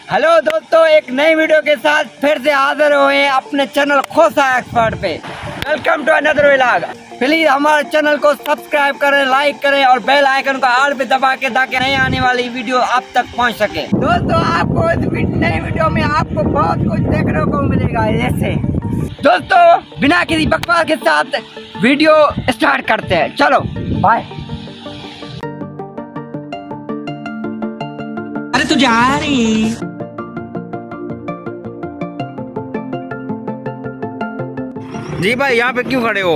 Hello दोस्तों, एक नई वीडियो के साथ फिर से हाजिर हुए अपने चैनल खोसा एक्सपर्ट पे। Welcome to another vlog. Please हमारे चैनल को सब्सक्राइब करें, लाइक करें और बेल आइकन को ऑल पे दबा के ताकि नई आने वाली वीडियो आप तक पहुंच सके। दोस्तों, आपको इस नई वीडियो में आपको बहुत कुछ देखने को मिलेगा। जैसे दोस्तों, बिना किसी बकवास के साथ वीडियो स्टार्ट करते हैं। चलो बाय। अरे तू जा रही। जी भाई, यहाँ पे क्यों खड़े हो?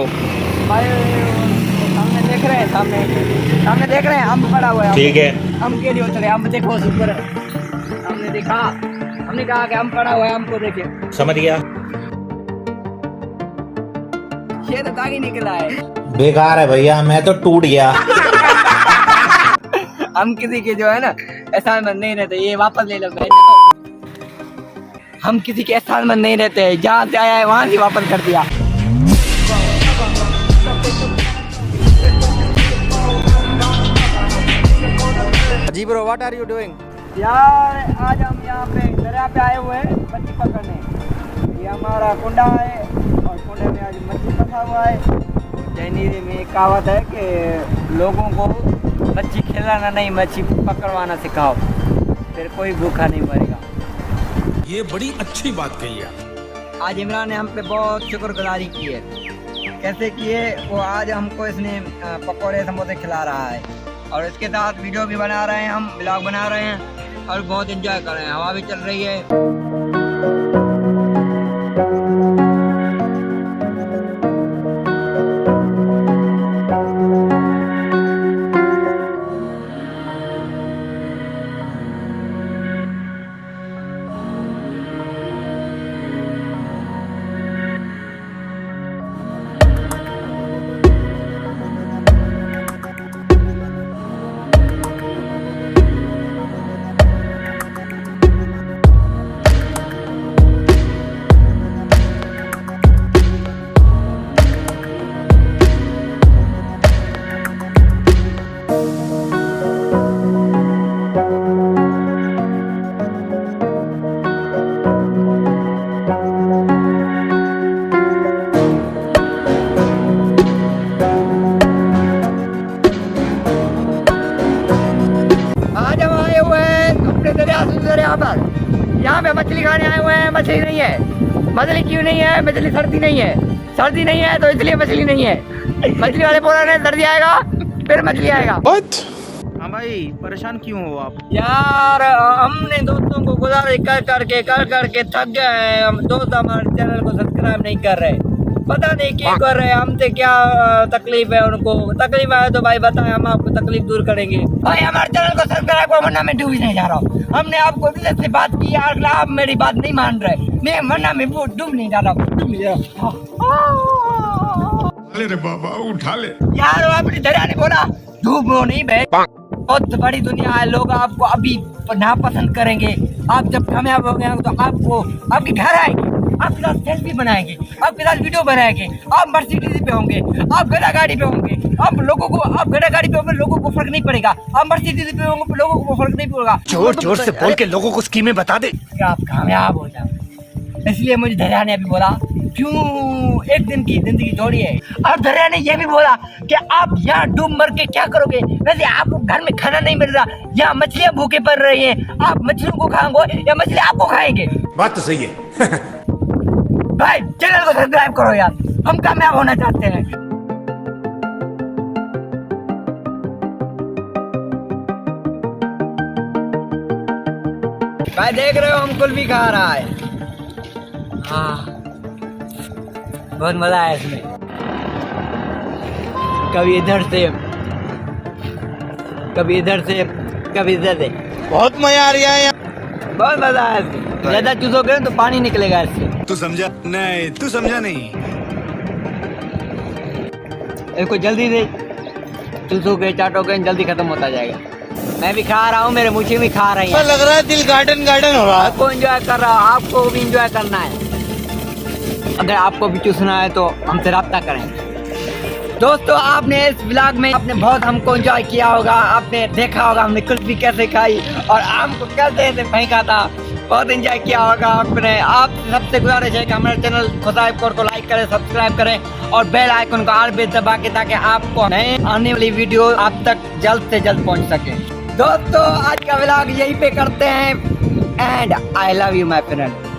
भाई सामने देख रहे हैं, सामने देख रहे हैं, अम्ब पड़ा हुआ है। ठीक है, अम्ब के लिए उतरे। अम्ब देखो सुपर है। हमने देखा, हमने कहा कि अम्ब पड़ा हुआ है, अम्ब को देखिए। समझ गया। ये तो दागी निकला है। बेकार है भैया, मैं तो टूट गया। हम किसी के जो है ना एहसानमंद नहीं रहते। ये वापस ले लो। तो हम किसी के एहसानमंद नहीं रहते। जहाँ से आया है वहाँ से वापस कर दिया। जी bro, what are you doing? यार आज हम यहाँ पे दरिया पे आए हुए हैं मछली पकड़ने। ये हमारा कुंडा है और कुंडे में आज मछली फंसा हुआ है। जैनीरे में एक कहावत है कि लोगों को मच्छी खिलाना नहीं, मच्छी पकड़वाना सिखाओ, फिर कोई भूखा नहीं मरेगा। ये बड़ी अच्छी बात कही है। आज इमरान ने हम पे बहुत शुक्रगुजारी की है। कैसे किए वो, आज हमको इसने पकौड़े समोसे खिला रहा है और इसके साथ वीडियो भी बना रहे हैं, हम ब्लॉग बना रहे हैं और बहुत एंजॉय कर रहे हैं। हवा भी चल रही है। यहाँ पे मछली खाने आए हुए हैं। मछली नहीं है। मछली क्यों नहीं है? मछली सर्दी नहीं है। सर्दी नहीं है तो इसलिए मछली नहीं है। मछली वाले बोल रहे हैं सर्दी आएगा फिर मछली आएगा। हाँ भाई, परेशान क्यों हो आप? यार हमने दोस्तों को गुजारिश कर करके थक गए हैं। हम दोस्त हमारे चैनल को सब्सक्राइब नहीं कर रहे। पता नहीं क्यों कर रहे हैं। हमसे क्या तकलीफ है उनको? तकलीफ आए तो भाई बताएं, हम आपको तकलीफ दूर करेंगे। भाई हमारे चैनल को सब्सक्राइब करो वरना मैं डूब नहीं जा रहा हूँ। हमने आपको दिल से बात की यार, आप मेरी बात नहीं मान रहे। मैं वरना मैं डूब नहीं जा रहा हूँ। अरे बाबा उठा ले यार अपनी दरिया ने बोला डूबो नहीं भाई, बहुत बड़ी दुनिया है। लोग आपको अभी नापसंद करेंगे। आप जब कामयाब हो गए तो आपको आपके घर आएंगे, आपके साथ सेल्फी बनाएंगे, आपके साथ वीडियो बनाएंगे। आप मर्सिडीज पे होंगे, आप गधा गाड़ी पे होंगे। आप गधा गाड़ी पे होंगे, लोगों को फर्क नहीं पड़ेगा। आप मर्सिडीज पे होंगे, लोगों को फर्क नहीं पड़ेगा। जोर जोर से बोल के लोगों को स्कीमें बता दे कि आप कामयाब हो जाओ। इसलिए मुझे दरिया ने भी बोला क्यों एक दिन की जिंदगी थोड़ी है। और दरिया ने यह भी बोला कि आप यहाँ डूब मर के क्या करोगे? वैसे आपको घर में खाना नहीं मिल रहा, यहाँ मछलियाँ भूखे पड़ रही हैं। आप मछलियों को खाओगे या मछली आपको खाएंगे? बात तो सही है। भाई चैनल को सब्सक्राइब करो यार, हम कामयाब होना चाहते हैं। भाई देख रहे हो हम कुल्फी खा रहा है। हाँ बहुत मजा आया इसमें। कभी इधर से कभी इधर से कभी इधर से, बहुत मजा आ रहा है। बहुत मजा आया इसमें। ज्यादा चूसोगे तो पानी निकलेगा इससे। तू समझा नहीं, तू समझा नहीं। इसको जल्दी से चूसोगे चाटोगे जल्दी खत्म होता जाएगा। मैं भी खा रहा हूँ, मेरे मुझे भी खा रही है। लग रहा है दिल गार्डन गार्डन हो रहा है। आपको एंजॉय कर रहा हूँ, आपको भी एंजॉय करना है। अगर आपको भी चूसना है तो हमसे राब्ता करें। दोस्तों आपने इस व्लॉग में आपने बहुत हमको एंजॉय किया होगा, आपने देखा होगा हमने कुल्फी कैसे खाई और आम को कैसे फेंका था, बहुत एंजॉय किया होगा आपने। आप सबसे गुजारिश है कि हमारे चैनल खुदा एक्सपर्ट को लाइक करें, सब्सक्राइब करें और बेल आइकन को ऑल पे दबा के ताकि आपको नए आने वाली वीडियो आप तक जल्द से जल्द पहुंच सके। दोस्तों आज का व्लॉग यहीं पे करते हैं and I love you my friend.